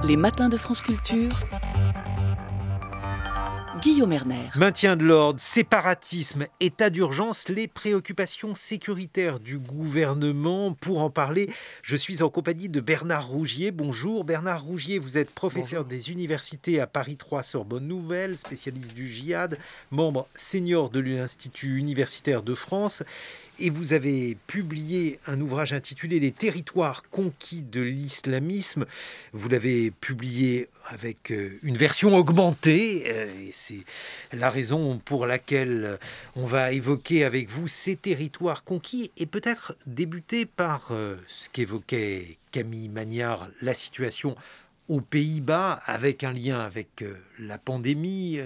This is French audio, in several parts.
Les matins de France Culture, Guillaume Erner. Maintien de l'ordre, séparatisme, état d'urgence, les préoccupations sécuritaires du gouvernement. Pour en parler, je suis en compagnie de Bernard Rougier. Bonjour Bernard Rougier, vous êtes professeur des universités à Paris 3 Sorbonne Nouvelle, spécialiste du djihad, membre senior de l'Institut universitaire de France. Et vous avez publié un ouvrage intitulé « Les territoires conquis de l'islamisme ». Vous l'avez publié avec une version augmentée. Et c'est la raison pour laquelle on va évoquer avec vous ces territoires conquis. Et peut-être débuter par ce qu'évoquait Camille Magnard, la situation aux Pays-Bas, avec un lien avec la pandémie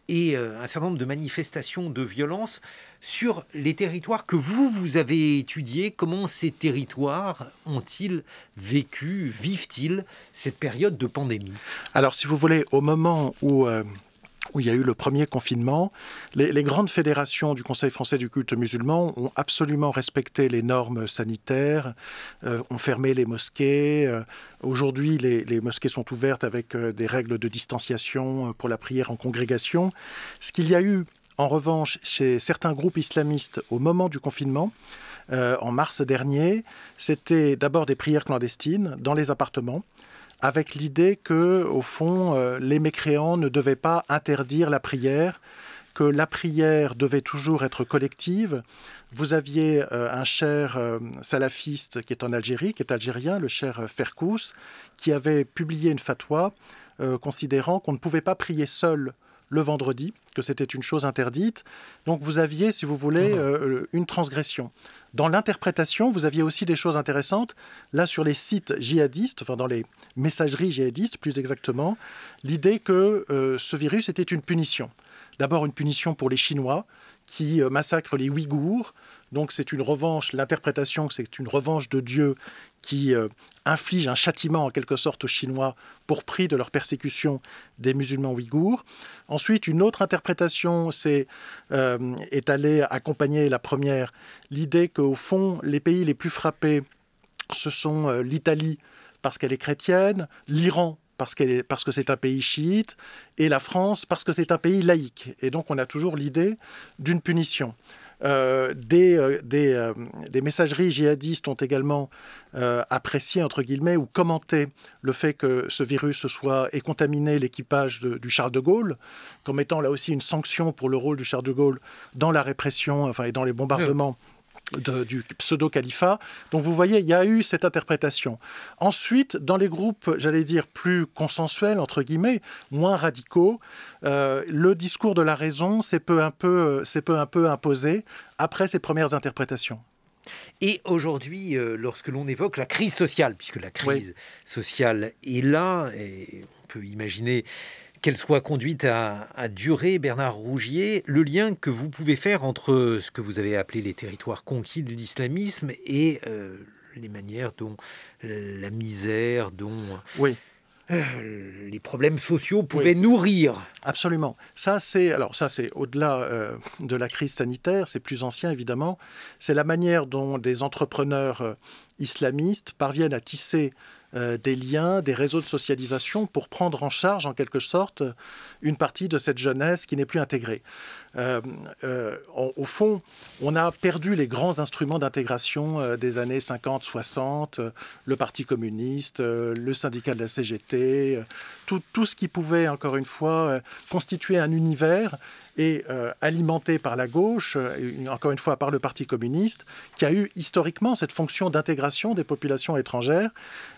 et un certain nombre de manifestations de violence sur les territoires que vous avez étudiés. Comment ces territoires ont-ils vécu, vivent-ils cette période de pandémie ? Alors, si vous voulez, au moment où il y a eu le premier confinement, les grandes fédérations du Conseil français du culte musulman ont absolument respecté les normes sanitaires, ont fermé les mosquées. Aujourd'hui, les mosquées sont ouvertes avec des règles de distanciation pour la prière en congrégation. Ce qu'il y a eu, en revanche, chez certains groupes islamistes au moment du confinement, en mars dernier, c'était d'abord des prières clandestines dans les appartements, avec l'idée que, au fond, les mécréants ne devaient pas interdire la prière, que la prière devait toujours être collective. Vous aviez un cher salafiste qui est en Algérie, qui est algérien, le cher Ferkous, qui avait publié une fatwa considérant qu'on ne pouvait pas prier seul le vendredi, que c'était une chose interdite. Donc vous aviez, si vous voulez, une transgression. Dans l'interprétation, vous aviez aussi des choses intéressantes. Là, sur les sites djihadistes, enfin dans les messageries djihadistes plus exactement, l'idée que ce virus était une punition. D'abord une punition pour les Chinois qui massacrent les Ouïghours. Donc c'est une revanche, l'interprétation, c'est une revanche de Dieu qui inflige un châtiment en quelque sorte aux Chinois pour prix de leur persécution des musulmans ouïghours. Ensuite, une autre interprétation est allée accompagner la première, l'idée qu'au fond, les pays les plus frappés, ce sont l'Italie parce qu'elle est chrétienne, l'Iran parce que c'est un pays chiite, et la France parce que c'est un pays laïque. Et donc on a toujours l'idée d'une punition. Des messageries djihadistes ont également apprécié, entre guillemets, ou commenté le fait que ce virus ait contaminé l'équipage du Charles de Gaulle, comme étant là aussi une sanction pour le rôle du Charles de Gaulle dans la répression, et dans les bombardements du pseudo-califat. Donc vous voyez, il y a eu cette interprétation. Ensuite, dans les groupes, j'allais dire, plus consensuels, entre guillemets, moins radicaux, le discours de la raison s'est peu à peu imposé après ces premières interprétations. Et aujourd'hui, lorsque l'on évoque la crise sociale, puisque la crise sociale est là, et on peut imaginer qu'elle soit conduite à durer, Bernard Rougier, le lien que vous pouvez faire entre ce que vous avez appelé les territoires conquis de l'islamisme et les manières dont la misère, dont les problèmes sociaux pouvaient nourrir. Absolument. Ça, c'est au-delà de la crise sanitaire, c'est plus ancien évidemment. C'est la manière dont des entrepreneurs islamistes parviennent à tisser des liens, des réseaux de socialisation pour prendre en charge, en quelque sorte, une partie de cette jeunesse qui n'est plus intégrée. Au fond, on a perdu les grands instruments d'intégration des années 50-60, le Parti communiste, le syndicat de la CGT, tout ce qui pouvait, encore une fois, constituer un univers et alimenté par la gauche, encore une fois par le Parti communiste, qui a eu historiquement cette fonction d'intégration des populations étrangères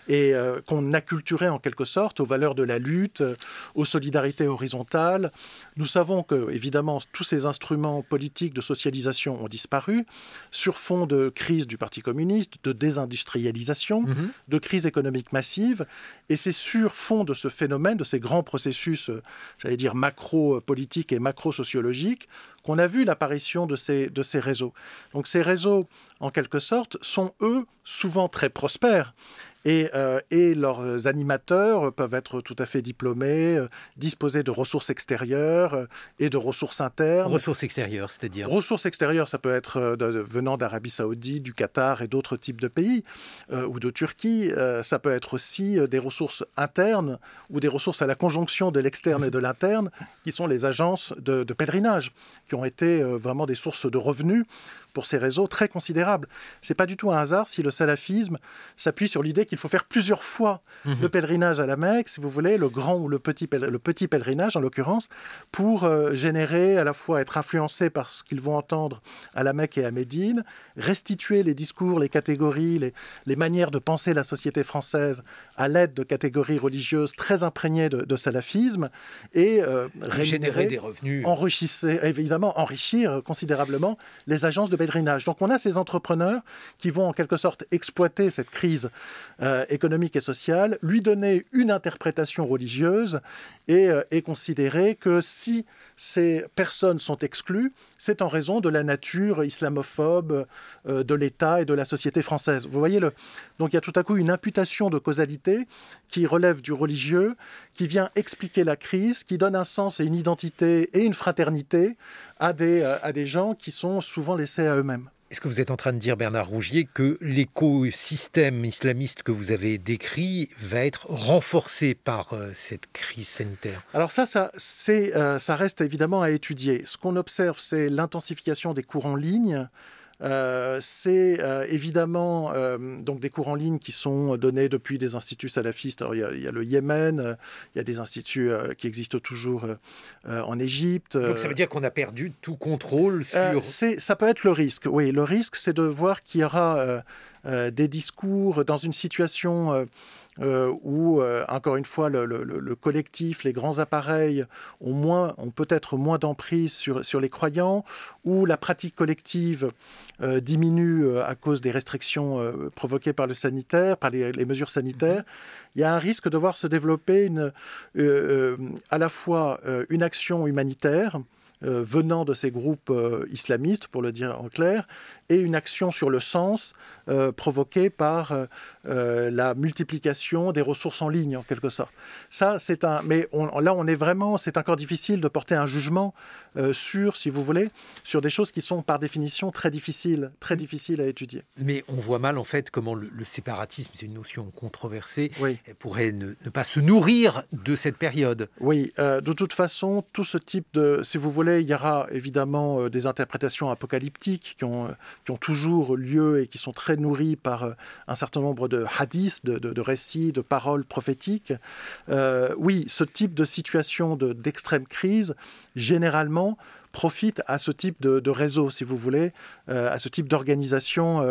et qu'on acculturait en quelque sorte aux valeurs de la lutte, aux solidarités horizontales. Nous savons que, évidemment, tous ces instruments politiques de socialisation ont disparu sur fond de crise du Parti communiste, de désindustrialisation, de crise économique massive. Et c'est sur fond de ce phénomène, de ces grands processus, j'allais dire, macro-politiques et macro-sociologiques, qu'on a vu l'apparition de ces réseaux. Donc ces réseaux, en quelque sorte, sont, eux, souvent très prospères Et leurs animateurs peuvent être tout à fait diplômés, disposer de ressources extérieures et de ressources internes. Ressources extérieures, c'est-à-dire? Ressources extérieures, ça peut être venant d'Arabie Saoudite, du Qatar et d'autres types de pays, ou de Turquie. Ça peut être aussi des ressources internes ou des ressources à la conjonction de l'externe et de l'interne, qui sont les agences de pèlerinage, qui ont été vraiment des sources de revenus pour ces réseaux très considérables. Ce n'est pas du tout un hasard si le salafisme s'appuie sur l'idée qu'il faut faire plusieurs fois le pèlerinage à la Mecque, si vous voulez, le grand ou le petit pèlerinage en l'occurrence, pour générer, à la fois être influencé par ce qu'ils vont entendre à la Mecque et à Médine, restituer les discours, les catégories, les manières de penser la société française à l'aide de catégories religieuses très imprégnées de salafisme et générer des revenus. Enrichir considérablement les agences de pèlerinage. Donc on a ces entrepreneurs qui vont en quelque sorte exploiter cette crise économique et sociale, lui donner une interprétation religieuse et considérer que si ces personnes sont exclues, c'est en raison de la nature islamophobe de l'État et de la société française. Vous voyez, donc il y a tout à coup une imputation de causalité qui relève du religieux, qui vient expliquer la crise, qui donne un sens et une identité et une fraternité à des gens qui sont souvent laissés à eux-mêmes. Est-ce que vous êtes en train de dire, Bernard Rougier, que l'écosystème islamiste que vous avez décrit va être renforcé par cette crise sanitaire? Alors ça reste évidemment à étudier. Ce qu'on observe, c'est l'intensification des cours en ligne. C'est évidemment donc des cours en ligne qui sont donnés depuis des instituts salafistes. Alors, il y a le Yémen, il y a des instituts qui existent toujours en Égypte. Donc ça veut dire qu'on a perdu tout contrôle sur... Ça peut être le risque, oui. Le risque, c'est de voir qu'il y aura des discours dans une situation... où, encore une fois, le collectif, les grands appareils ont peut-être moins d'emprise sur les croyants, où la pratique collective diminue à cause des restrictions provoquées par les mesures sanitaires. Il y a un risque de voir se développer à la fois une action humanitaire, venant de ces groupes islamistes, pour le dire en clair, et une action sur le sens provoquée par la multiplication des ressources en ligne, en quelque sorte. Ça, c'est encore difficile de porter un jugement si vous voulez, sur des choses qui sont par définition très difficiles à étudier. Mais on voit mal, en fait, comment le séparatisme, c'est une notion controversée, oui. pourrait ne pas se nourrir de cette période. Oui, de toute façon, tout ce type si vous voulez, il y aura évidemment des interprétations apocalyptiques qui ont toujours lieu et qui sont très nourries par un certain nombre de hadiths, de récits, de paroles prophétiques. Oui, ce type de situation d'extrême crise, généralement, profite à ce type de réseau, si vous voulez, à ce type d'organisation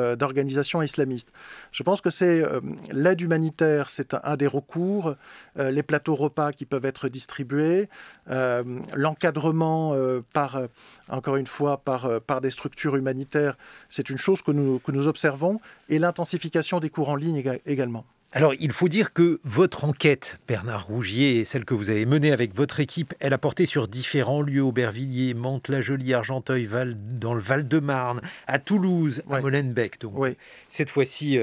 islamiste. Je pense que c'est l'aide humanitaire, c'est un des recours, les plateaux repas qui peuvent être distribués, l'encadrement encore une fois, par des structures humanitaires, c'est une chose que nous observons, et l'intensification des cours en ligne également. Alors, il faut dire que votre enquête, Bernard Rougier, celle que vous avez menée avec votre équipe, elle a porté sur différents lieux, Aubervilliers, Mantes-la-Jolie, Argenteuil, dans le Val-de-Marne, à Toulouse, à Molenbeek. Donc, cette fois-ci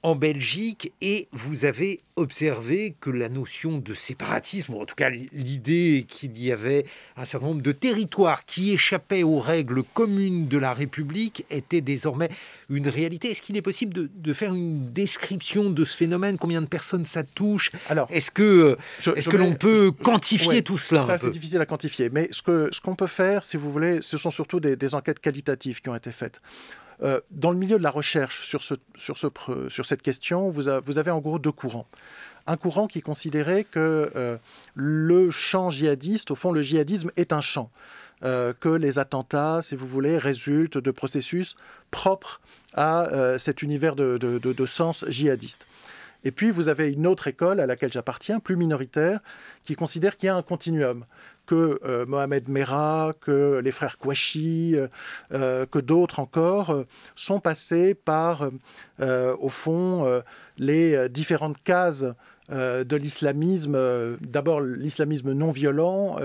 en Belgique, et vous avez observé que la notion de séparatisme, ou en tout cas l'idée qu'il y avait un certain nombre de territoires qui échappaient aux règles communes de la République, était désormais une réalité. Est-ce qu'il est possible de faire une description de ce phénomène? Combien de personnes ça touche? Alors, est-ce que l'on peut quantifier tout cela? Ça, c'est difficile à quantifier. Mais ce qu'on peut faire, si vous voulez, ce sont surtout des enquêtes qualitatives qui ont été faites. Dans le milieu de la recherche sur cette question, vous avez en gros deux courants. Un courant qui considérait que le champ djihadiste, au fond, le djihadisme est un champ. Que les attentats, si vous voulez, résultent de processus propres à cet univers de sens djihadiste. Et puis, vous avez une autre école à laquelle j'appartiens, plus minoritaire, qui considère qu'il y a un continuum, que Mohamed Merah, que les frères Kouachi, que d'autres encore, sont passés par, au fond, les différentes cases de l'islamisme, d'abord l'islamisme non violent,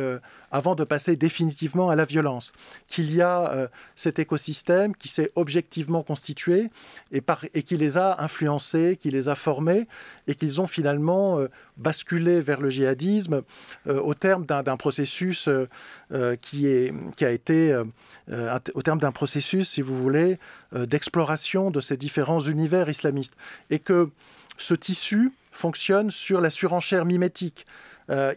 avant de passer définitivement à la violence. Qu'il y a cet écosystème qui s'est objectivement constitué et qui les a influencés, qui les a formés, et qu'ils ont finalement basculé vers le djihadisme au terme d'un processus au terme d'un processus, si vous voulez, d'exploration de ces différents univers islamistes. Et que ce tissu fonctionne sur la surenchère mimétique.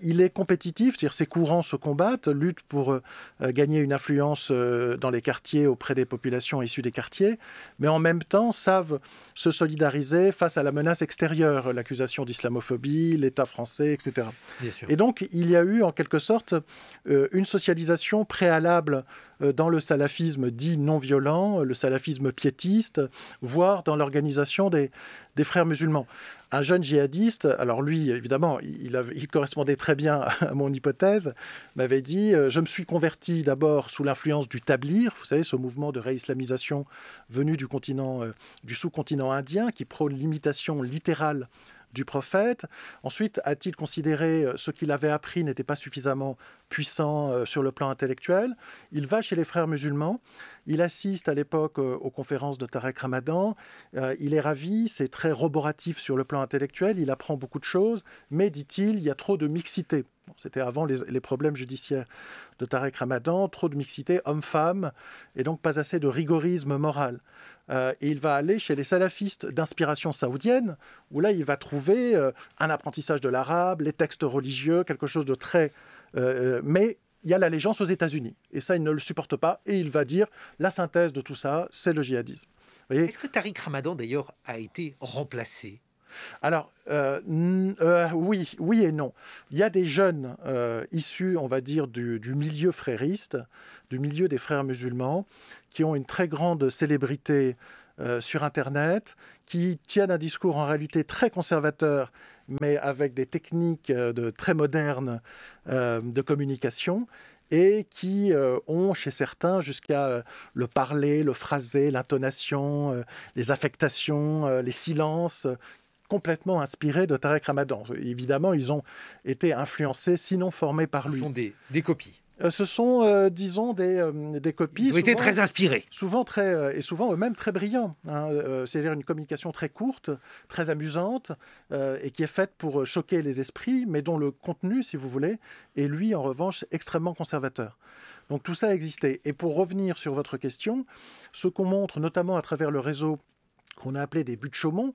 Il est compétitif, c'est-à-dire ses courants se combattent, luttent pour gagner une influence dans les quartiers auprès des populations issues des quartiers, mais en même temps savent se solidariser face à la menace extérieure, l'accusation d'islamophobie, l'État français, etc. Bien sûr. Et donc, il y a eu en quelque sorte une socialisation préalable dans le salafisme dit non violent, le salafisme piétiste, voire dans l'organisation des frères musulmans. Un jeune djihadiste, alors lui, évidemment, il correspondait très bien à mon hypothèse, m'avait dit « Je me suis converti d'abord sous l'influence du tablir », vous savez, ce mouvement de réislamisation venu du sous-continent indien qui prône l'imitation littérale du prophète. Ensuite, a-t-il considéré ce qu'il avait appris n'était pas suffisamment puissant sur le plan intellectuel. Il va chez les frères musulmans. Il assiste à l'époque aux conférences de Tarek Ramadan. Il est ravi, c'est très roboratif sur le plan intellectuel. Il apprend beaucoup de choses, mais, dit-il, il y a trop de mixité. C'était avant les problèmes judiciaires de Tarek Ramadan, trop de mixité homme-femme, et donc pas assez de rigorisme moral. Et il va aller chez les salafistes d'inspiration saoudienne, où là, il va trouver un apprentissage de l'arabe, les textes religieux, quelque chose de très... mais il y a l'allégeance aux États-Unis. Et ça, il ne le supporte pas. Et il va dire, la synthèse de tout ça, c'est le djihadisme. Vous voyez ? Est-ce que Tariq Ramadan, d'ailleurs, a été remplacé ? Alors, oui et non. Il y a des jeunes issus, on va dire, du milieu frériste, du milieu des frères musulmans, qui ont une très grande célébrité sur Internet, qui tiennent un discours en réalité très conservateur, mais avec des techniques très modernes de communication, et qui ont chez certains jusqu'à le parler, le phrasé, l'intonation, les affectations, les silences, complètement inspirés de Tarek Ramadan. Évidemment, ils ont été influencés, sinon formés par lui. Ce sont des copies. Ce sont, disons, des copies. Ils ont été très inspirés. Souvent eux-mêmes très brillants. C'est-à-dire une communication très courte, très amusante, et qui est faite pour choquer les esprits, mais dont le contenu, si vous voulez, est lui, en revanche, extrêmement conservateur. Donc tout ça a existé. Et pour revenir sur votre question, ce qu'on montre, notamment à travers le réseau qu'on a appelé des buts de Chaumont,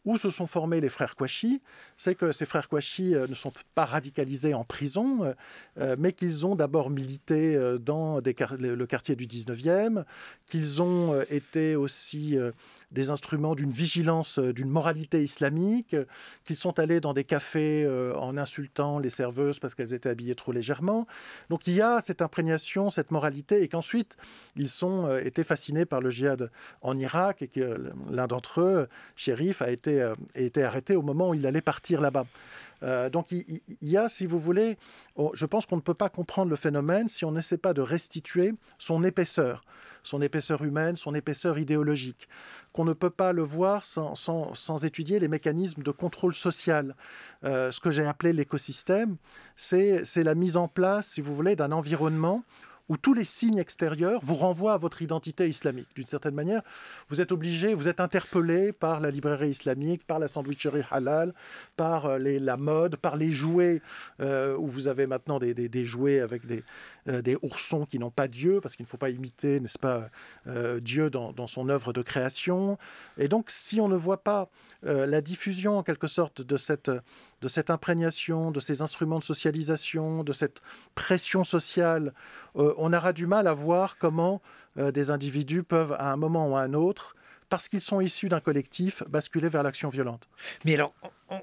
où se sont formés les frères Kouachi, c'est que ces frères Kouachi ne sont pas radicalisés en prison, mais qu'ils ont d'abord milité dans le quartier du 19e, qu'ils ont été aussi des instruments d'une vigilance, d'une moralité islamique, qu'ils sont allés dans des cafés en insultant les serveuses parce qu'elles étaient habillées trop légèrement. Donc il y a cette imprégnation, cette moralité, et qu'ensuite ils ont été fascinés par le djihad en Irak, et que l'un d'entre eux, Chérif, a été arrêté au moment où il allait partir là-bas. Donc il y a, si vous voulez, je pense qu'on ne peut pas comprendre le phénomène si on n'essaie pas de restituer son épaisseur humaine, son épaisseur idéologique, qu'on ne peut pas le voir sans étudier les mécanismes de contrôle social. Ce que j'ai appelé l'écosystème, c'est la mise en place, si vous voulez, d'un environnement où tous les signes extérieurs vous renvoient à votre identité islamique. D'une certaine manière, vous êtes obligé, vous êtes interpellé par la librairie islamique, par la sandwicherie halal, par la mode, par les jouets, où vous avez maintenant des jouets avec des oursons qui n'ont pas Dieu, parce qu'il ne faut pas imiter, n'est-ce pas, Dieu dans son œuvre de création. Et donc, si on ne voit pas la diffusion, en quelque sorte, de cette imprégnation, de ces instruments de socialisation, de cette pression sociale, on aura du mal à voir comment des individus peuvent, à un moment ou à un autre, parce qu'ils sont issus d'un collectif, basculer vers l'action violente. Mais alors,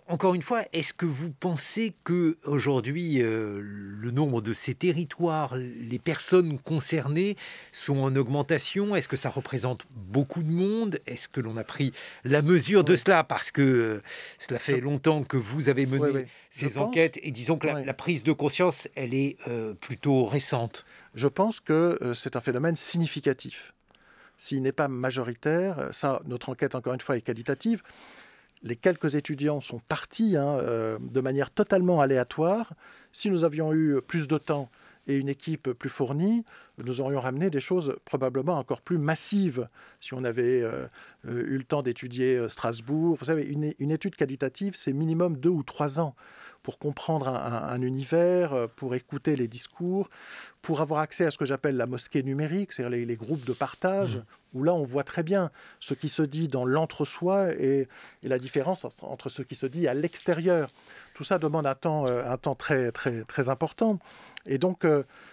encore une fois, est-ce que vous pensez qu'aujourd'hui, le nombre de ces territoires, les personnes concernées sont en augmentation? Est-ce que ça représente beaucoup de monde? Est-ce que l'on a pris la mesure de cela? Parce que cela fait longtemps que vous avez mené ces enquêtes et disons que la prise de conscience, elle est plutôt récente. Je pense que c'est un phénomène significatif. S'il n'est pas majoritaire, ça, notre enquête, encore une fois, est qualitative. Les quelques étudiants sont partis de manière totalement aléatoire. Si nous avions eu plus de temps et une équipe plus fournie, nous aurions ramené des choses probablement encore plus massives. Si on avait eu le temps d'étudier Strasbourg, vous savez, une étude qualitative, c'est minimum 2 ou 3 ans pour comprendre un univers, pour écouter les discours, pour avoir accès à ce que j'appelle la mosquée numérique, c'est-à-dire les groupes de partage, où là on voit très bien ce qui se dit dans l'entre-soi et la différence entre ce qui se dit à l'extérieur. Tout ça demande un temps très, très, très important. Et donc,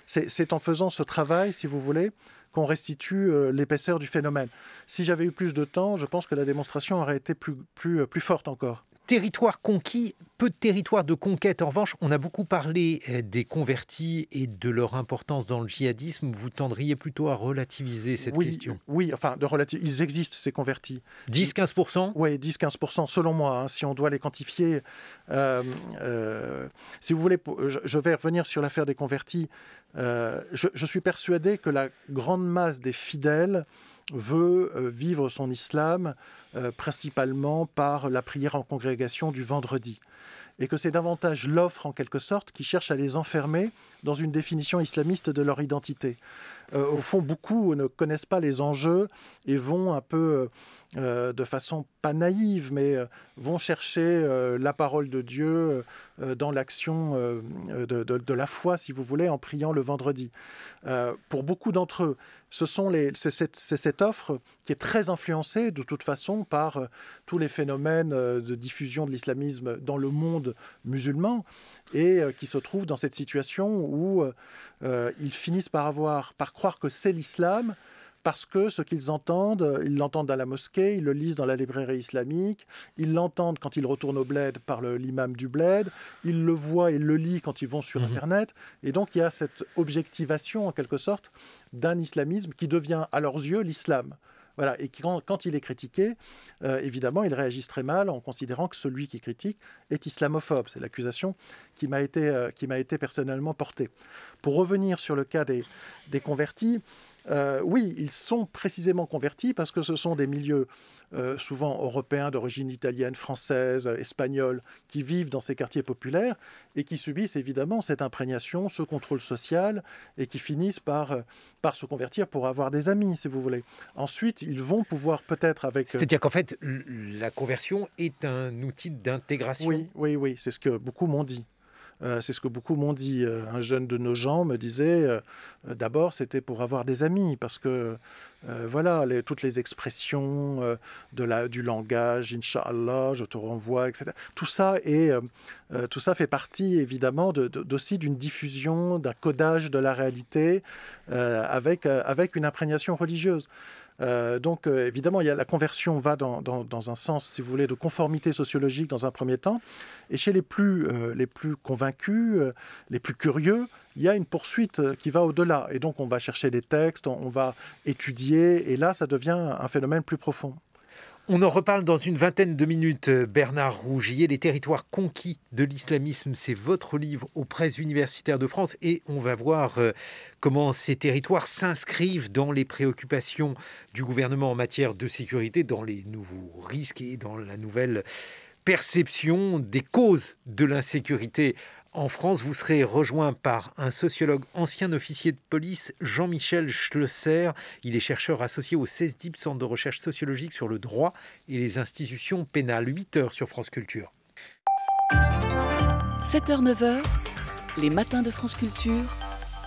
c'est en faisant ce travail, si vous voulez, qu'on restitue l'épaisseur du phénomène. Si j'avais eu plus de temps, je pense que la démonstration aurait été plus forte encore. Territoire conquis, peu de territoires de conquête. En revanche, on a beaucoup parlé des convertis et de leur importance dans le djihadisme. Vous tendriez plutôt à relativiser cette question? Oui, enfin, ils existent, ces convertis. 10-15%? Oui, 10-15%, selon moi, si on doit les quantifier. Si vous voulez, je vais revenir sur l'affaire des convertis. Je suis persuadé que la grande masse des fidèles veut vivre son islam principalement par la prière en congrégation du vendredi. Et que c'est davantage l'offre, en quelque sorte, qui cherche à les enfermer dans une définition islamiste de leur identité. Au fond, beaucoup ne connaissent pas les enjeux et vont un peu, de façon pas naïve, mais vont chercher la parole de Dieu dans l'action de la foi, si vous voulez, en priant le vendredi. Pour beaucoup d'entre eux, c'est cette offre qui est très influencée, de toute façon, par tous les phénomènes de diffusion de l'islamisme dans le monde musulman, et qui se trouvent dans cette situation où ils finissent par croire que c'est l'islam, parce que ce qu'ils entendent, ils l'entendent à la mosquée, ils le lisent dans la librairie islamique, ils l'entendent quand ils retournent au bled par l'imam du bled, ils le voient et le lisent quand ils vont sur Internet. Et donc il y a cette objectivation, en quelque sorte, d'un islamisme qui devient, à leurs yeux, l'islam. Voilà. Et quand il est critiqué, évidemment, ils réagissent très mal en considérant que celui qui critique est islamophobe. C'est l'accusation qui m'a été personnellement portée. Pour revenir sur le cas des convertis, oui, ils sont précisément convertis parce que ce sont des milieux souvent européens d'origine italienne, française, espagnole, qui vivent dans ces quartiers populaires et qui subissent évidemment cette imprégnation, ce contrôle social et qui finissent par se convertir pour avoir des amis, si vous voulez. Ensuite, ils vont pouvoir peut-être avec... C'est-à-dire qu'en fait, la conversion est un outil d'intégration. Oui, c'est ce que beaucoup m'ont dit. Un jeune de nos gens me disait, d'abord, c'était pour avoir des amis, parce que, toutes les expressions du langage, Inch'Allah, je te renvoie, etc. Tout ça fait partie, évidemment, aussi d'une diffusion, d'un codage de la réalité avec une imprégnation religieuse. Donc, évidemment, la conversion va dans un sens, si vous voulez, de conformité sociologique dans un premier temps. Et chez les plus convaincus, les plus curieux, il y a une poursuite qui va au-delà. Et donc, on va chercher des textes, on va étudier, et là, ça devient un phénomène plus profond. On en reparle dans une vingtaine de minutes. Bernard Rougier, Les territoires conquis de l'islamisme, c'est votre livre aux presses universitaires de France. Et on va voir comment ces territoires s'inscrivent dans les préoccupations du gouvernement en matière de sécurité, dans les nouveaux risques et dans la nouvelle perception des causes de l'insécurité. En France, vous serez rejoint par un sociologue, ancien officier de police, Jean-Michel Schlesser. Il est chercheur associé au CESDIP, Centre de recherche sociologique sur le droit et les institutions pénales. 8h sur France Culture. 7h-9h, les matins de France Culture.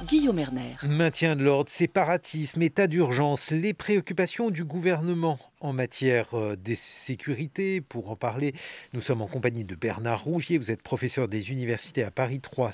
Guillaume Erner. Maintien de l'ordre, séparatisme, état d'urgence, les préoccupations du gouvernement en matière de sécurité. Pour en parler, nous sommes en compagnie de Bernard Rougier. Vous êtes professeur des universités à Paris 3,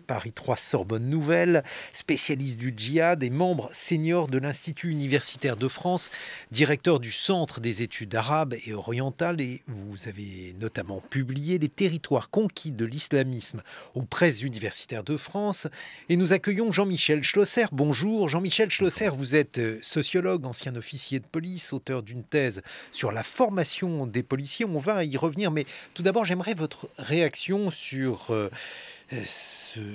Paris 3 Sorbonne Nouvelle, spécialiste du djihad et membre senior de l'Institut universitaire de France, directeur du Centre des études arabes et orientales, et vous avez notamment publié Les territoires conquis de l'islamisme aux presses universitaires de France. Et nous accueillons Jean-Michel Schlosser. Bonjour Jean-Michel Schlosser, vous êtes sociologue, ancien officier de police, auteur d'une thèse sur la formation des policiers. On va y revenir, mais tout d'abord j'aimerais votre réaction sur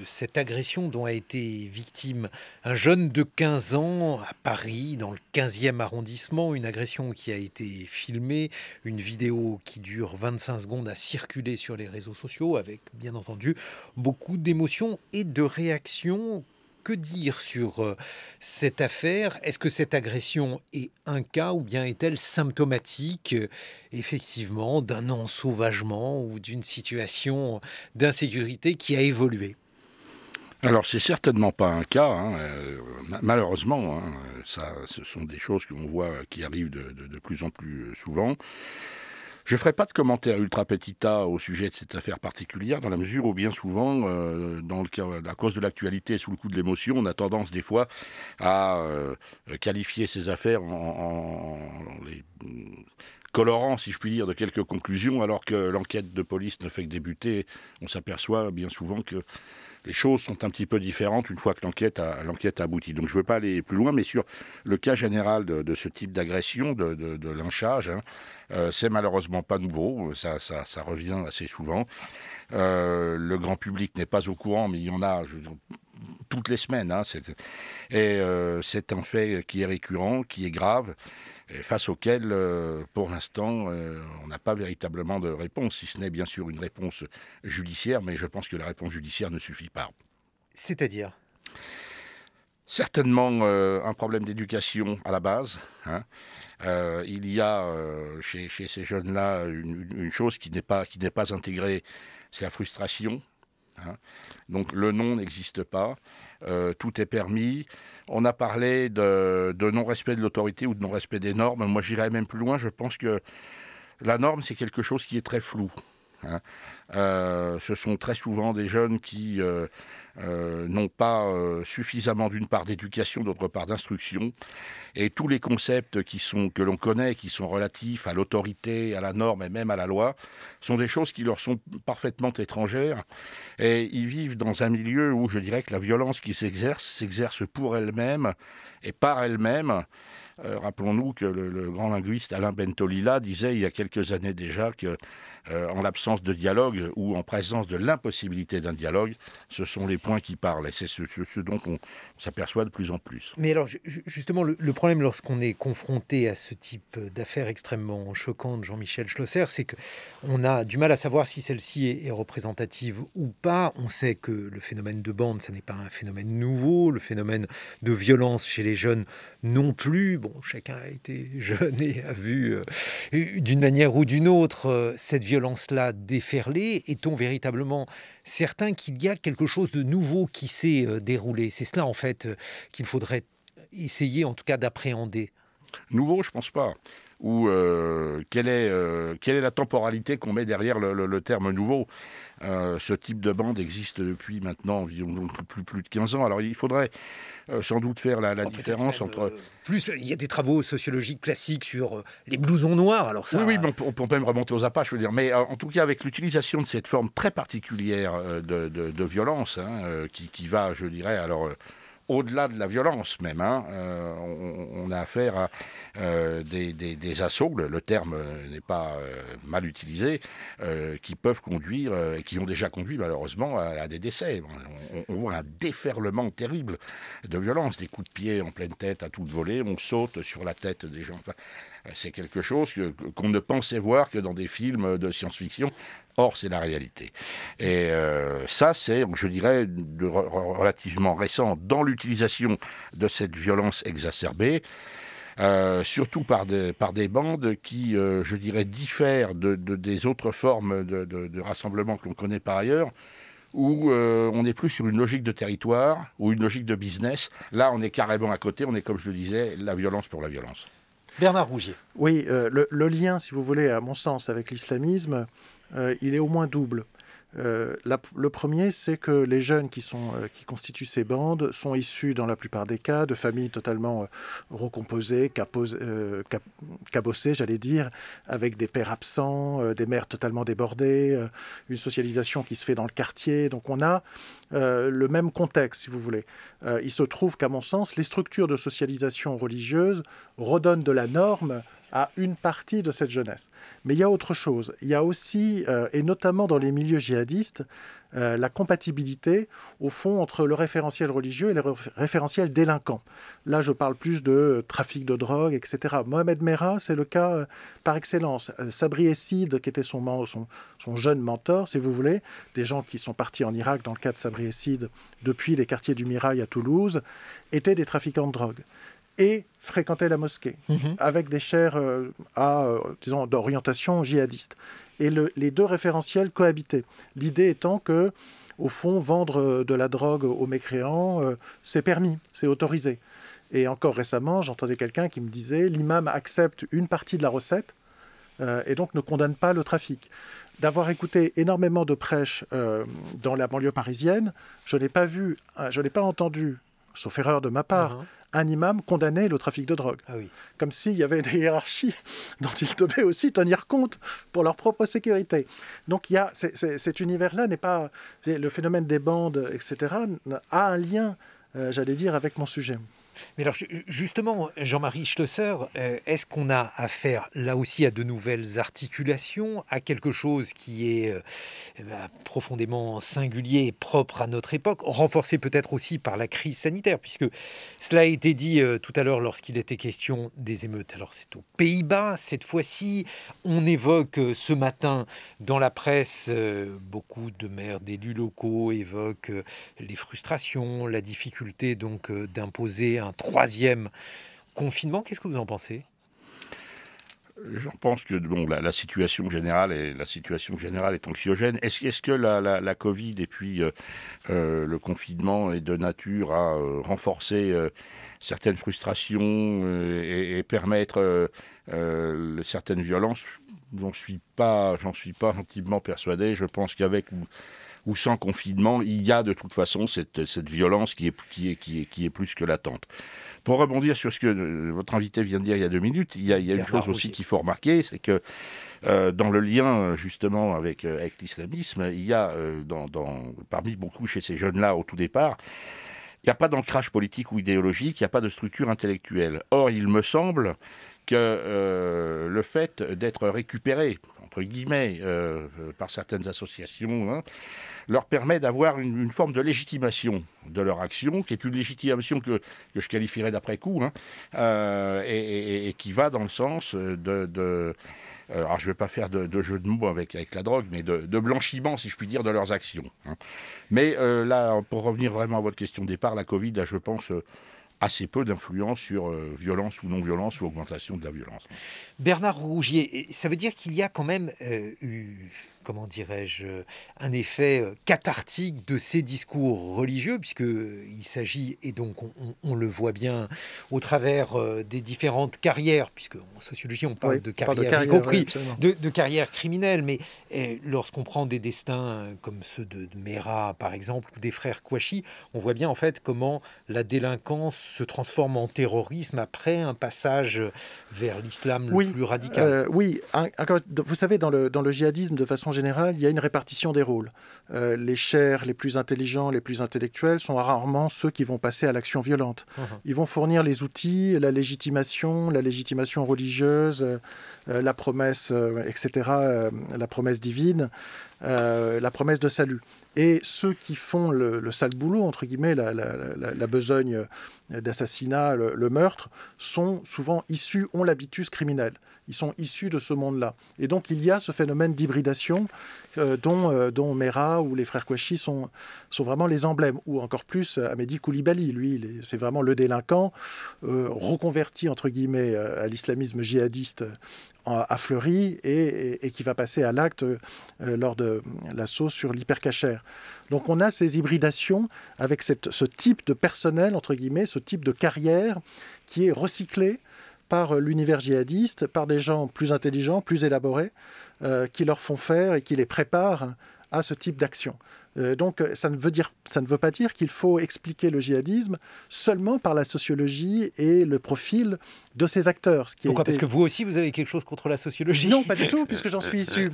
cette agression dont a été victime un jeune de 15 ans à Paris, dans le 15e arrondissement, une agression qui a été filmée, une vidéo qui dure 25 secondes à circuler sur les réseaux sociaux, avec bien entendu beaucoup d'émotions et de réactions. Que dire sur cette affaire? Est-ce que cette agression est un cas ou bien est-elle symptomatique effectivement d'un ensauvagement ou d'une situation d'insécurité qui a évolué? Alors c'est certainement pas un cas, malheureusement, ce sont des choses qu'on voit qui arrivent de plus en plus souvent. Je ne ferai pas de commentaire ultra petita au sujet de cette affaire particulière, dans la mesure où bien souvent, à cause de l'actualité, sous le coup de l'émotion, on a tendance des fois à qualifier ces affaires en les colorant, si je puis dire, de quelques conclusions, alors que l'enquête de police ne fait que débuter. On s'aperçoit bien souvent que les choses sont un petit peu différentes une fois que l'enquête a abouti. Donc je ne veux pas aller plus loin, mais sur le cas général de ce type d'agression, de lynchage, c'est malheureusement pas nouveau, ça revient assez souvent. Le grand public n'est pas au courant, mais il y en a toutes les semaines. C'est un fait qui est récurrent, qui est grave, et face auquel, pour l'instant, on n'a pas véritablement de réponse, si ce n'est bien sûr une réponse judiciaire, mais je pense que la réponse judiciaire ne suffit pas. C'est-à-dire ? Certainement un problème d'éducation à la base. Il y a chez ces jeunes-là une chose qui n'est pas intégrée, c'est la frustration. Donc le non n'existe pas, tout est permis. On a parlé de non-respect de l'autorité ou de non-respect des normes. Moi, j'irais même plus loin. Je pense que la norme, c'est quelque chose qui est très flou. Ce sont très souvent des jeunes qui n'ont pas suffisamment, d'une part, d'éducation, d'autre part, d'instruction. Et tous les concepts que l'on connaît, qui sont relatifs à l'autorité, à la norme et même à la loi, sont des choses qui leur sont parfaitement étrangères. Et ils vivent dans un milieu où je dirais que la violence qui s'exerce pour elle-même et par elle-même. Rappelons-nous que le grand linguiste Alain Bentolila disait il y a quelques années déjà que en l'absence de dialogue ou en présence de l'impossibilité d'un dialogue, ce sont les points qui parlent. Et c'est ce dont on s'aperçoit de plus en plus. Mais alors, justement, le problème lorsqu'on est confronté à ce type d'affaires extrêmement choquantes, Jean-Michel Schlosser, c'est qu'on a du mal à savoir si celle-ci est représentative ou pas. On sait que le phénomène de bande, ça n'est pas un phénomène nouveau. Le phénomène de violence chez les jeunes non plus. Bon, chacun a été jeune et a vu d'une manière ou d'une autre cette violence-là déferler. Est-on véritablement certain qu'il y a quelque chose de nouveau qui s'est déroulé? C'est cela, en fait, qu'il faudrait essayer, en tout cas, d'appréhender. Nouveau, je ne pense pas. Ou quelle est la temporalité qu'on met derrière le terme nouveau? Ce type de bande existe depuis maintenant environ plus de 15 ans. Alors il faudrait sans doute faire la différence entre... Plus, il y a des travaux sociologiques classiques sur les blousons noirs. Alors ça... Oui, bon, on peut même remonter aux Apaches, je veux dire. Mais en tout cas, avec l'utilisation de cette forme très particulière de violence, qui va, je dirais, alors... au-delà de la violence même, on a affaire à des assauts, le terme n'est pas mal utilisé, qui peuvent conduire, et qui ont déjà conduit malheureusement à des décès. On voit un déferlement terrible de violence, des coups de pied en pleine tête à toute volée, on saute sur la tête des gens. Enfin, c'est quelque chose qu'on ne pensait voir que dans des films de science-fiction. Or, c'est la réalité. Et ça, c'est, je dirais, relativement récent dans l'utilisation de cette violence exacerbée, surtout par des bandes qui, je dirais, diffèrent des autres formes de rassemblement que l'on connaît par ailleurs, où on n'est plus sur une logique de territoire ou une logique de business. Là, on est carrément à côté, on est, comme je le disais, la violence pour la violence. Bernard Rougier. Oui, le lien, si vous voulez, à mon sens, avec l'islamisme, il est au moins double. Le premier, c'est que les jeunes qui constituent ces bandes sont issus, dans la plupart des cas, de familles totalement recomposées, cabossées, j'allais dire, avec des pères absents, des mères totalement débordées, une socialisation qui se fait dans le quartier. Donc on a le même contexte, si vous voulez. Il se trouve qu'à mon sens, les structures de socialisation religieuse redonnent de la norme à une partie de cette jeunesse. Mais il y a autre chose. Il y a aussi, et notamment dans les milieux djihadistes, la compatibilité, au fond, entre le référentiel religieux et le référentiel délinquant. Là, je parle plus de trafic de drogue, etc. Mohamed Merah, c'est le cas par excellence. Sabri Essid, qui était son jeune mentor, si vous voulez, des gens qui sont partis en Irak dans le cas de Sabri Essid, depuis les quartiers du Mirail à Toulouse, étaient des trafiquants de drogue et fréquentaient la mosquée, avec des chairs disons, d'orientation djihadiste. Et les deux référentiels cohabitaient. L'idée étant que, au fond, vendre de la drogue aux mécréants, c'est permis, c'est autorisé. Et encore récemment, j'entendais quelqu'un qui me disait « l'imam accepte une partie de la recette et donc ne condamne pas le trafic ». D'avoir écouté énormément de prêches dans la banlieue parisienne, je n'ai pas entendu, sauf erreur de ma part, un imam condamner le trafic de drogue. Ah oui. Comme s'il y avait des hiérarchies dont ils devaient aussi tenir compte pour leur propre sécurité. Donc cet univers-là n'est pas... Le phénomène des bandes, etc., a un lien, j'allais dire, avec mon sujet. Mais alors justement, Jean-Marie Schlosser, est-ce qu'on a affaire là aussi à de nouvelles articulations, à quelque chose qui est profondément singulier et propre à notre époque, renforcé peut-être aussi par la crise sanitaire, puisque cela a été dit tout à l'heure lorsqu'il était question des émeutes. Alors c'est aux Pays-Bas, cette fois-ci, on évoque ce matin dans la presse, beaucoup de maires, d'élus locaux évoquent les frustrations, la difficulté donc d'imposer un troisième confinement. Qu'est-ce que vous en pensez ? Je pense que la situation générale est anxiogène. Est-ce que la Covid et puis le confinement est de nature à renforcer certaines frustrations et permettre certaines violences ? J'en suis pas intimement persuadé. Je pense qu'avec ou sans confinement, il y a de toute façon cette violence qui est plus que latente. Pour rebondir sur ce que votre invité vient de dire il y a 2 minutes, il y a une chose aussi qu'il faut remarquer, c'est que dans le lien justement avec l'islamisme, il y a parmi beaucoup chez ces jeunes-là au tout départ, il n'y a pas d'ancrage politique ou idéologique, il n'y a pas de structure intellectuelle. Or, il me semble que le fait d'être récupéré, entre guillemets, par certaines associations, leur permet d'avoir une forme de légitimation de leur action, qui est une légitimation que je qualifierais d'après coup, et qui va dans le sens alors je ne vais pas faire de jeu de mots avec la drogue, mais de blanchiment, si je puis dire, de leurs actions. Mais là, pour revenir vraiment à votre question de départ, la Covid a, je pense, assez peu d'influence sur violence ou non-violence ou augmentation de la violence. Bernard Rougier, ça veut dire qu'il y a quand même comment dirais-je, un effet cathartique de ces discours religieux, puisqu'il s'agit, et donc on le voit bien au travers des différentes carrières, puisque en sociologie on parle de carrière, y compris de carrière criminelle, mais lorsqu'on prend des destins comme ceux de Merah par exemple, ou des frères Kouachi, on voit bien en fait comment la délinquance se transforme en terrorisme après un passage vers l'islam le plus radical. Vous savez, dans le djihadisme, de façon générale, il y a une répartition des rôles. Les chers, les plus intelligents, les plus intellectuels sont rarement ceux qui vont passer à l'action violente. Ils vont fournir les outils, la légitimation religieuse, la promesse, etc., la promesse divine, la promesse de salut. Et ceux qui font le sale boulot, entre guillemets, la besogne d'assassinat, le meurtre, sont souvent ont l'habitus criminel. Ils sont issus de ce monde-là. Et donc, il y a ce phénomène d'hybridation dont Merah ou les frères Kouachi sont vraiment les emblèmes. Ou encore plus, Amédi Koulibaly, lui, c'est vraiment le délinquant reconverti, entre guillemets, à l'islamisme djihadiste à Fleury et qui va passer à l'acte lors de l'assaut sur l'hypercachère. Donc on a ces hybridations avec ce type de personnel, entre guillemets, ce type de carrière qui est recyclé par l'univers djihadiste, par des gens plus intelligents, plus élaborés, qui leur font faire et qui les préparent à ce type d'action. Donc ça ne veut pas dire qu'il faut expliquer le djihadisme seulement par la sociologie et le profil de ces acteurs. Pourquoi ? Parce que vous aussi, vous avez quelque chose contre la sociologie ? Non, pas du tout, puisque j'en suis issu.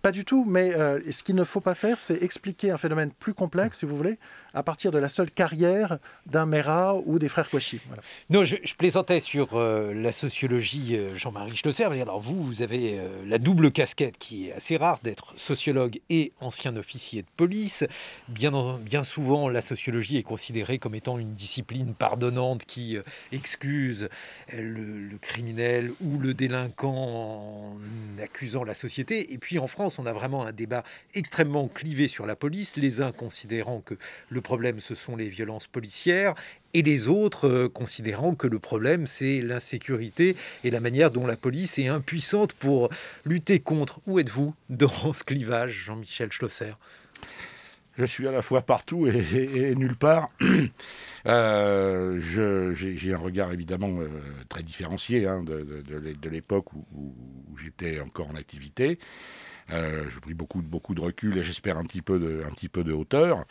Pas du tout, mais ce qu'il ne faut pas faire, c'est expliquer un phénomène plus complexe, si vous voulez, à partir de la seule carrière d'un Mera ou des frères Kouachi. Voilà. Non, je plaisantais sur la sociologie, Jean-Marie Schlosser. Alors vous avez la double casquette qui est assez rare d'être sociologue et ancien officier de police. Bien souvent, la sociologie est considérée comme étant une discipline pardonnante qui excuse le criminel ou le délinquant en accusant la société. Et puis en France, on a vraiment un débat extrêmement clivé sur la police, les uns considérant que le problème, ce sont les violences policières, et les autres considérant que le problème, c'est l'insécurité et la manière dont la police est impuissante pour lutter contre. Où êtes-vous dans ce clivage, Jean-Michel Schlosser ? Je suis à la fois partout et nulle part. J'ai un regard évidemment très différencié de l'époque où j'étais encore en activité. J'ai pris beaucoup de recul et j'espère un petit peu de hauteur.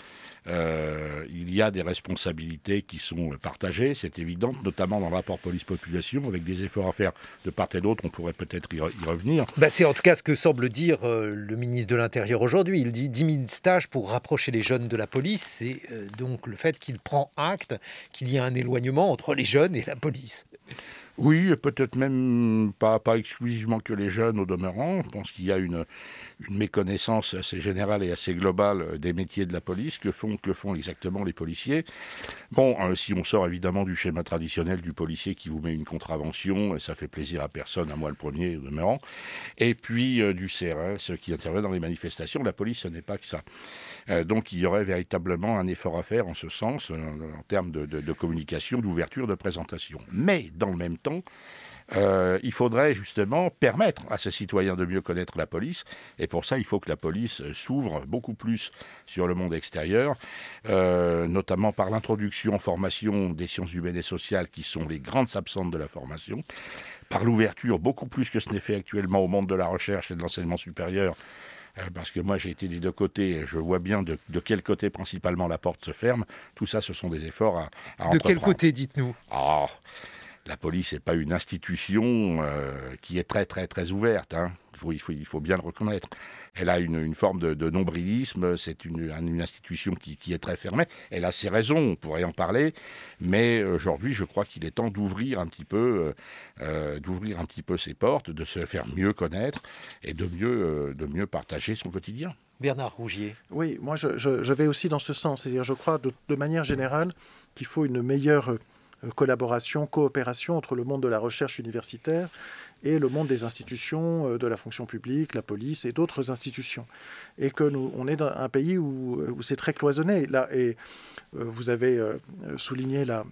Il y a des responsabilités qui sont partagées, c'est évident, notamment dans le rapport police-population, avec des efforts à faire de part et d'autre, on pourrait peut-être y revenir. C'est en tout cas ce que semble dire le ministre de l'Intérieur aujourd'hui. Il dit 10 000 stages pour rapprocher les jeunes de la police. C'est donc le fait qu'il prend acte qu'il y a un éloignement entre les jeunes et la police. Oui, et peut-être même pas exclusivement que les jeunes au demeurant. Je pense qu'il y a une méconnaissance assez générale et assez globale des métiers de la police. Que font exactement les policiers ? Bon, si on sort évidemment du schéma traditionnel du policier qui vous met une contravention, et ça fait plaisir à personne, à moi le premier au demeurant, et puis du CRS qui intervient dans les manifestations, la police, ce n'est pas que ça. Donc il y aurait véritablement un effort à faire en ce sens, en termes de communication, d'ouverture, de présentation. Mais dans le même temps, il faudrait justement permettre à ces citoyens de mieux connaître la police, et pour ça il faut que la police s'ouvre beaucoup plus sur le monde extérieur, notamment par l'introduction en formation des sciences humaines et sociales qui sont les grandes absentes de la formation, par l'ouverture beaucoup plus que ce n'est fait actuellement au monde de la recherche et de l'enseignement supérieur, parce que moi j'ai été des deux côtés et je vois bien de quel côté principalement la porte se ferme. Tout ça, ce sont des efforts à entreprendre. De quel côté, dites-nous ? La police n'est pas une institution qui est très très très ouverte. Il faut bien le reconnaître. Elle a une forme de nombrilisme. C'est une institution qui est très fermée. Elle a ses raisons, on pourrait en parler. Mais aujourd'hui, je crois qu'il est temps d'ouvrir un petit peu ses portes, de se faire mieux connaître et de mieux partager son quotidien. Bernard Rougier. Oui, moi je vais aussi dans ce sens. C'est-à-dire, je crois de manière générale qu'il faut une meilleure collaboration, coopération entre le monde de la recherche universitaire et le monde des institutions, de la fonction publique, la police et d'autres institutions. Et que on est dans un pays où c'est très cloisonné. Là, et vous avez souligné la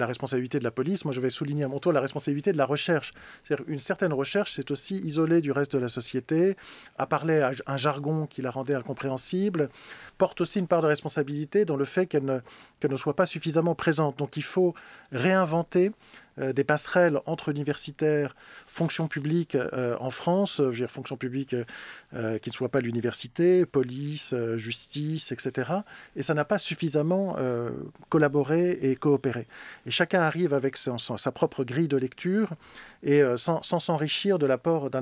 responsabilité de la police. Moi, je vais souligner à mon tour la responsabilité de la recherche. C'est-à-dire une certaine recherche, c'est aussi isolée du reste de la société, à parler un jargon qui la rendait incompréhensible, porte aussi une part de responsabilité dans le fait qu'elle ne soit pas suffisamment présente. Donc il faut réinventer des passerelles entre universitaires, fonction publique en France, je veux dire fonction publique qui ne soit pas l'université, police, justice, etc. Et ça n'a pas suffisamment collaboré et coopéré. Et chacun arrive avec sa propre grille de lecture et sans s'enrichir d'un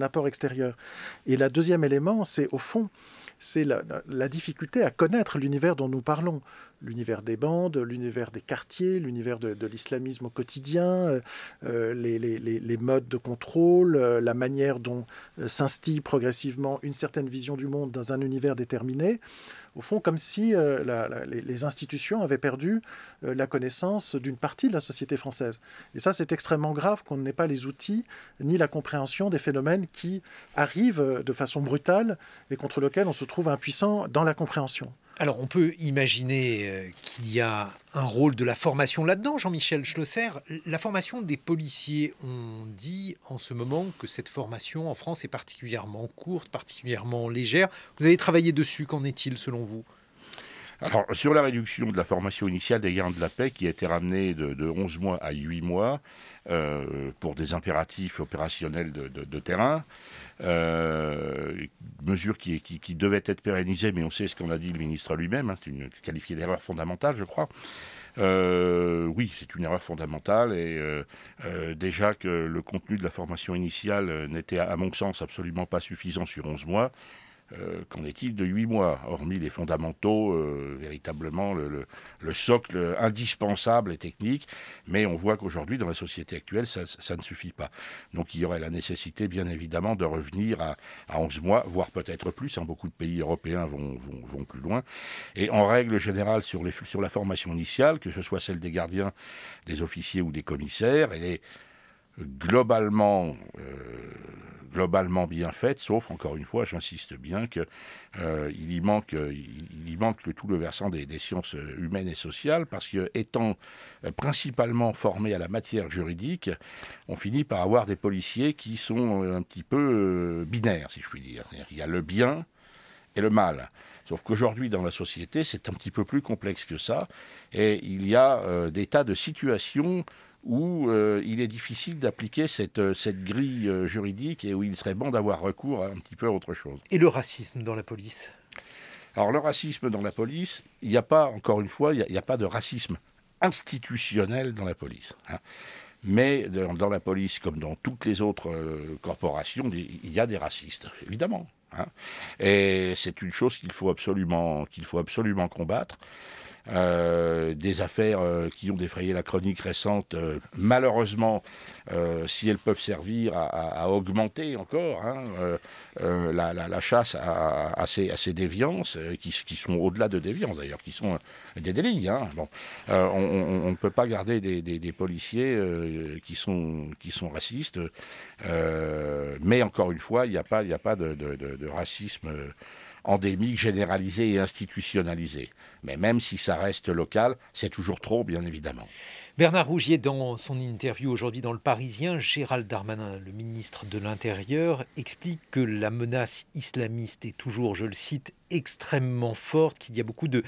apport extérieur. Et le deuxième élément, c'est au fond, c'est la difficulté à connaître l'univers dont nous parlons. L'univers des bandes, l'univers des quartiers, l'univers de l'islamisme au quotidien, les modes de contrôle, la manière dont s'instille progressivement une certaine vision du monde dans un univers déterminé. Au fond, comme si les institutions avaient perdu la connaissance d'une partie de la société française. Et ça, c'est extrêmement grave qu'on n'ait pas les outils ni la compréhension des phénomènes qui arrivent de façon brutale et contre lesquels on se trouve impuissant dans la compréhension. Alors, on peut imaginer qu'il y a un rôle de la formation là-dedans, Jean-Michel Schlosser. La formation des policiers, on dit en ce moment que cette formation en France est particulièrement courte, particulièrement légère. Vous avez travaillé dessus, qu'en est-il selon vous ? Alors, sur la réduction de la formation initiale des gardes de la paix, qui a été ramenée de 11 mois à 8 mois, pour des impératifs opérationnels de terrain, mesure qui devait être pérennisée, mais on sait ce qu'en a dit le ministre lui-même, c'est qualifié d'erreur fondamentale, je crois. Oui, c'est une erreur fondamentale et déjà que le contenu de la formation initiale n'était à mon sens absolument pas suffisant sur 11 mois. Qu'en est-il de 8 mois, hormis les fondamentaux, véritablement le socle indispensable et technique, mais on voit qu'aujourd'hui, dans la société actuelle, ça ne suffit pas. Donc il y aurait la nécessité, bien évidemment, de revenir à 11 mois, voire peut-être plus, beaucoup de pays européens vont plus loin. Et en règle générale, sur la formation initiale, que ce soit celle des gardiens, des officiers ou des commissaires, elle est globalement bien faite, sauf, encore une fois, j'insiste bien, qu'il y manque tout le versant des sciences humaines et sociales, parce que, étant principalement formés à la matière juridique, on finit par avoir des policiers qui sont un petit peu binaires, si je puis dire. C'est-à-dire, il y a le bien et le mal. Sauf qu'aujourd'hui, dans la société, c'est un petit peu plus complexe que ça, et il y a des tas de situations où il est difficile d'appliquer cette grille juridique et où il serait bon d'avoir recours à un petit peu autre chose. Et le racisme dans la police ? Alors le racisme dans la police, il n'y a pas, encore une fois, il n'y a pas de racisme institutionnel dans la police. Mais dans la police, comme dans toutes les autres corporations, il y a des racistes, évidemment. Et c'est une chose qu'il faut absolument combattre. Des affaires qui ont défrayé la chronique récente, malheureusement, si elles peuvent servir à augmenter encore la chasse à ces déviances, qui sont au-delà de déviances d'ailleurs, qui sont des délits. Bon. On ne peut pas garder des policiers qui sont racistes, mais encore une fois, il n'y a pas de racisme endémique, généralisé et institutionnalisé. Mais même si ça reste local, c'est toujours trop, bien évidemment. Bernard Rougier, dans son interview aujourd'hui dans Le Parisien, Gérald Darmanin, le ministre de l'Intérieur, explique que la menace islamiste est toujours, je le cite, extrêmement forte, qu'il y a beaucoup de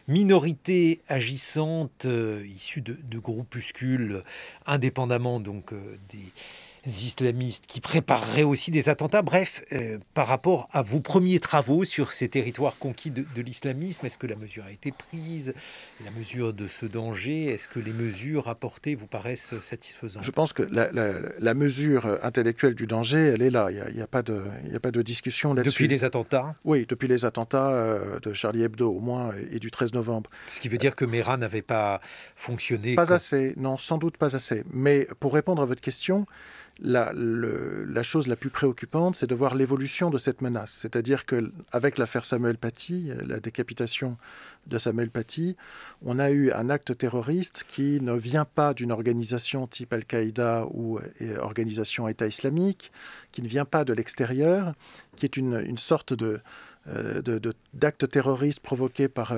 minorités agissantes issues de groupuscules indépendamment donc des islamistes qui prépareraient aussi des attentats. Bref, par rapport à vos premiers travaux sur ces territoires conquis de l'islamisme, est-ce que la mesure a été prise, la mesure de ce danger? Est-ce que les mesures apportées vous paraissent satisfaisantes? Je pense que la mesure intellectuelle du danger, elle est là. Il n'y a pas de discussion là-dessus. Depuis les attentats? Oui, depuis les attentats de Charlie Hebdo au moins et du 13 novembre. Ce qui veut dire que Mera n'avait pas fonctionné? Pas assez, non, sans doute pas assez. Mais pour répondre à votre question, la chose la plus préoccupante, c'est de voir l'évolution de cette menace. C'est-à-dire qu'avec l'affaire Samuel Paty, la décapitation de Samuel Paty, on a eu un acte terroriste qui ne vient pas d'une organisation type Al-Qaïda ou organisation État islamique, qui ne vient pas de l'extérieur, qui est une sorte d'actes terroristes provoqués par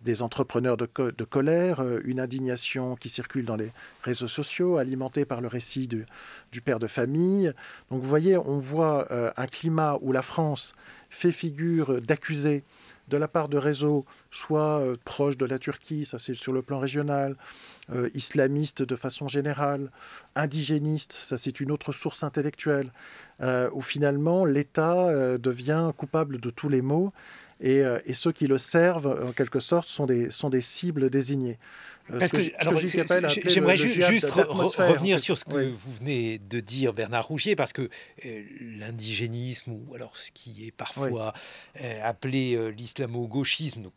des entrepreneurs de colère, une indignation qui circule dans les réseaux sociaux, alimentée par le récit du père de famille. Donc vous voyez, on voit un climat où la France fait figure d'accusé de la part de réseaux, soit proches de la Turquie, ça c'est sur le plan régional, islamistes de façon générale, indigénistes, ça c'est une autre source intellectuelle, où finalement l'État devient coupable de tous les maux, et ceux qui le servent, en quelque sorte, sont des cibles désignées. J'aimerais juste revenir sur ce que vous venez de dire, Bernard Rougier, parce que l'indigénisme, ou alors ce qui est parfois appelé l'islamo-gauchisme, donc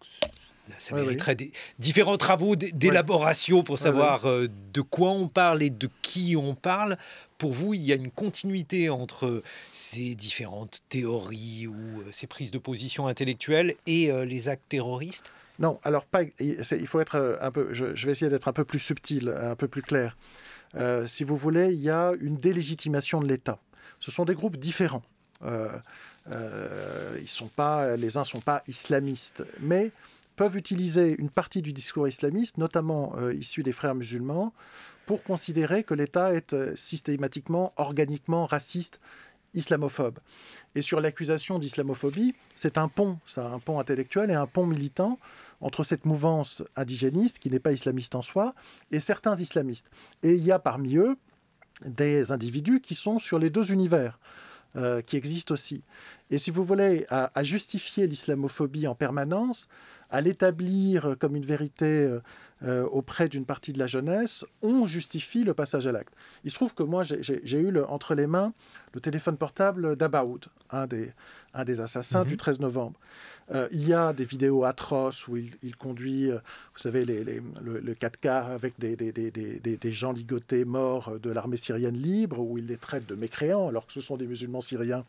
ça mériterait différents travaux d'élaboration pour savoir de quoi on parle et de qui on parle. Pour vous, il y a une continuité entre ces différentes théories ou ces prises de position intellectuelles et les actes terroristes? Non, alors il faut être un peu. Je vais essayer d'être un peu plus subtil, un peu plus clair. Si vous voulez, il y a une délégitimation de l'État. Ce sont des groupes différents. Les uns sont pas islamistes, mais peuvent utiliser une partie du discours islamiste, notamment issu des frères musulmans, pour considérer que l'État est systématiquement, organiquement raciste islamophobe. Et sur l'accusation d'islamophobie, c'est un pont intellectuel et un pont militant entre cette mouvance indigéniste, qui n'est pas islamiste en soi, et certains islamistes. Et il y a parmi eux des individus qui sont sur les deux univers, qui existent aussi. Et si vous voulez, à justifier l'islamophobie en permanence, à l'établir comme une vérité auprès d'une partie de la jeunesse, on justifie le passage à l'acte. Il se trouve que moi, j'ai eu entre les mains le téléphone portable d'Abaoud, un des assassins du 13 novembre. Il y a des vidéos atroces où il conduit, vous savez, le 4x4 avec des gens ligotés, morts de l'armée syrienne libre, où il les traite de mécréants, alors que ce sont des musulmans syriens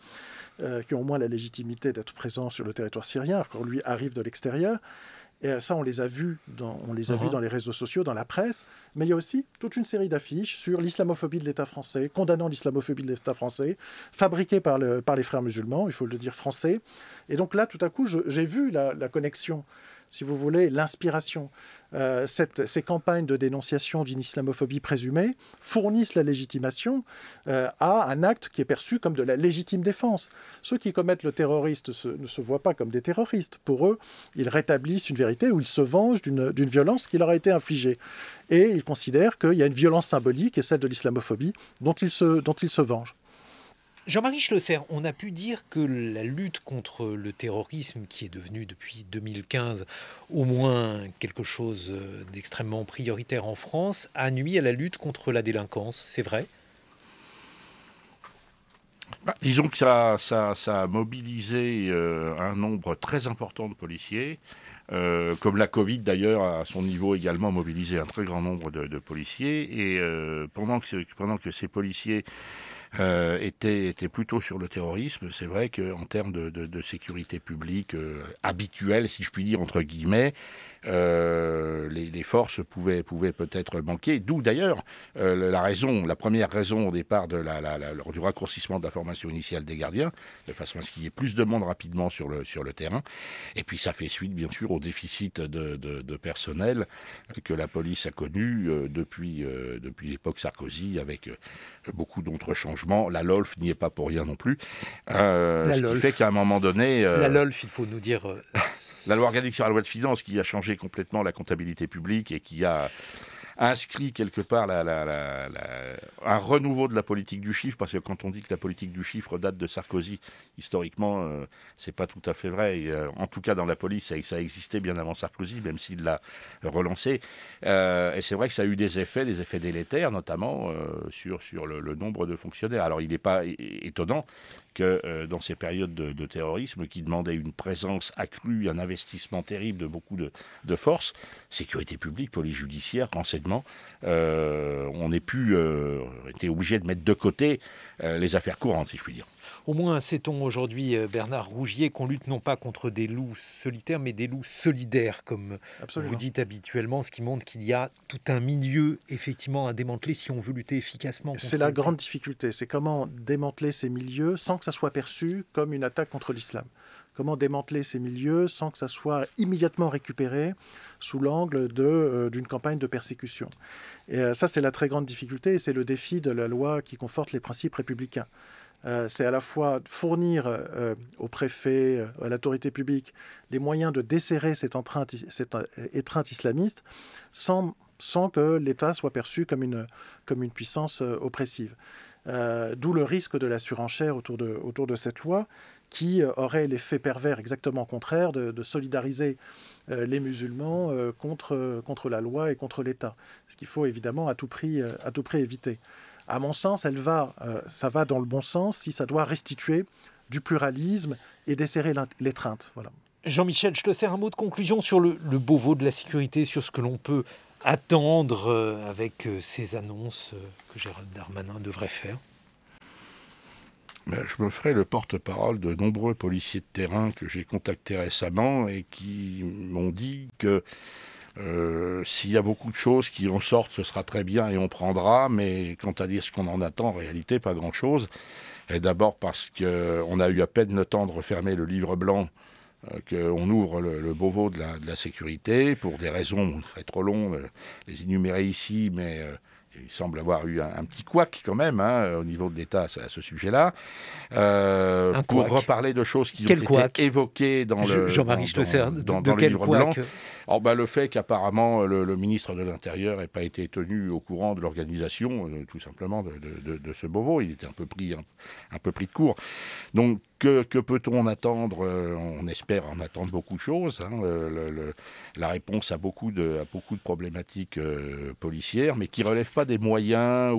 qui ont au moins la légitimité d'être présents sur le territoire syrien, alors qu'on lui arrive de l'extérieur. Et ça, on les a vus dans les réseaux sociaux, dans la presse. Mais il y a aussi toute une série d'affiches sur l'islamophobie de l'État français, condamnant l'islamophobie de l'État français, fabriquées par les frères musulmans, il faut le dire, français. Et donc là, tout à coup, j'ai vu la connexion, si vous voulez, l'inspiration. Ces campagnes de dénonciation d'une islamophobie présumée fournissent la légitimation à un acte qui est perçu comme de la légitime défense. Ceux qui commettent le terroriste ne se voient pas comme des terroristes. Pour eux, ils rétablissent une vérité où ils se vengent d'une violence qui leur a été infligée. Et ils considèrent qu'il y a une violence symbolique, et celle de l'islamophobie, dont ils se vengent. Jean-Marie Schlosser, on a pu dire que la lutte contre le terrorisme, qui est devenu depuis 2015 au moins quelque chose d'extrêmement prioritaire en France, a nui à la lutte contre la délinquance. C'est vrai ? Disons que ça a mobilisé un nombre très important de policiers, comme la Covid d'ailleurs à son niveau également mobilisé un très grand nombre de policiers. Et pendant que ces policiers étaient plutôt sur le terrorisme, c'est vrai qu'en termes de sécurité publique habituelle, si je puis dire, entre guillemets, les forces pouvaient peut-être manquer. D'où d'ailleurs la première raison au départ du raccourcissement de la formation initiale des gardiens, de façon à ce qu'il y ait plus de monde rapidement sur le terrain. Et puis ça fait suite, bien sûr, au déficit de personnel que la police a connu depuis l'époque Sarkozy, avec beaucoup d'autres changements. La LOLF n'y est pas pour rien non plus. Ce qui fait qu'à un moment donné... la LOLF, il faut nous dire... La loi organique sur la loi de finances qui a changé complètement la comptabilité publique et qui a inscrit quelque part un renouveau de la politique du chiffre, parce que quand on dit que la politique du chiffre date de Sarkozy, historiquement, c'est pas tout à fait vrai. Et, en tout cas, dans la police, ça existait bien avant Sarkozy, même s'il l'a relancé. Et c'est vrai que ça a eu des effets délétères, notamment sur le nombre de fonctionnaires. Alors, il n'est pas étonnant que dans ces périodes de terrorisme qui demandaient une présence accrue, un investissement terrible de beaucoup de forces, sécurité publique, police judiciaire, renseignement, on était obligé de mettre de côté les affaires courantes, si je puis dire. Au moins, sait-on aujourd'hui, Bernard Rougier, qu'on lutte non pas contre des loups solitaires, mais des loups solidaires, comme vous dites habituellement, ce qui montre qu'il y a tout un milieu, effectivement, à démanteler si on veut lutter efficacement. C'est la grande difficulté, c'est comment démanteler ces milieux sans que ça soit perçu comme une attaque contre l'islam. Comment démanteler ces milieux sans que ça soit immédiatement récupéré sous l'angle d'une campagne de persécution. Et ça, c'est la très grande difficulté, et c'est le défi de la loi qui conforte les principes républicains. C'est à la fois fournir au préfet, à l'autorité publique, les moyens de desserrer cette étreinte islamiste sans que l'État soit perçu comme une puissance oppressive. D'où le risque de la surenchère autour de cette loi qui aurait l'effet pervers exactement contraire de solidariser les musulmans contre la loi et contre l'État. Ce qu'il faut évidemment à tout prix éviter. À mon sens, ça va dans le bon sens si ça doit restituer du pluralisme et desserrer l'étreinte. Voilà. Jean-Michel Schlosser, un mot de conclusion sur le Beauvau de la sécurité, sur ce que l'on peut attendre avec ces annonces que Gérald Darmanin devrait faire. Je me ferai le porte-parole de nombreux policiers de terrain que j'ai contactés récemment et qui m'ont dit que s'il y a beaucoup de choses qui en sortent, ce sera très bien et on prendra, mais quant à dire ce qu'on en attend, en réalité, pas grand-chose. Et d'abord parce qu'on a eu à peine le temps de refermer le livre blanc, qu'on ouvre le Beauvau de la sécurité, pour des raisons, il serait trop long de les énumérer ici, mais il semble avoir eu un petit couac quand même au niveau de l'État à ce sujet-là. Pour reparler de choses qui ont été évoquées dans le livre blanc. Le fait qu'apparemment le ministre de l'Intérieur n'ait pas été tenu au courant de l'organisation, tout simplement, de ce Beauvau. Il était un peu pris de court. Donc, que peut-on attendre? On espère en attendre beaucoup de choses. La réponse à beaucoup de problématiques policières, mais qui ne relèvent pas des moyens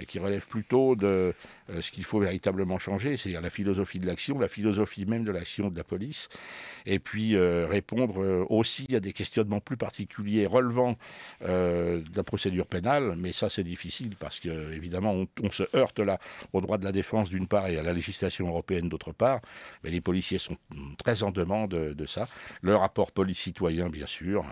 qui relèvent plutôt de ce qu'il faut véritablement changer, c'est-à-dire la philosophie de l'action, la philosophie même de l'action de la police, et puis répondre aussi à des questionnements plus particuliers relevant de la procédure pénale, mais ça c'est difficile parce que évidemment on se heurte là au droit de la défense d'une part et à la législation européenne d'autre part, mais les policiers sont très en demande de ça. Le rapport police-citoyen bien sûr.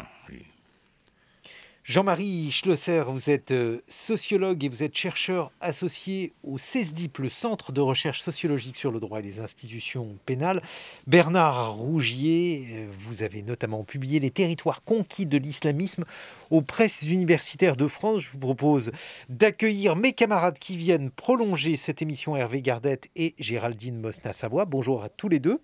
Jean-Marie Schlosser, vous êtes sociologue et vous êtes chercheur associé au CESDIP, le Centre de recherche sociologique sur le droit et les institutions pénales. Bernard Rougier, vous avez notamment publié « Les territoires conquis de l'islamisme » aux presses universitaires de France. Je vous propose d'accueillir mes camarades qui viennent prolonger cette émission, Hervé Gardette et Géraldine Mosna-Savoie. Bonjour à tous les deux.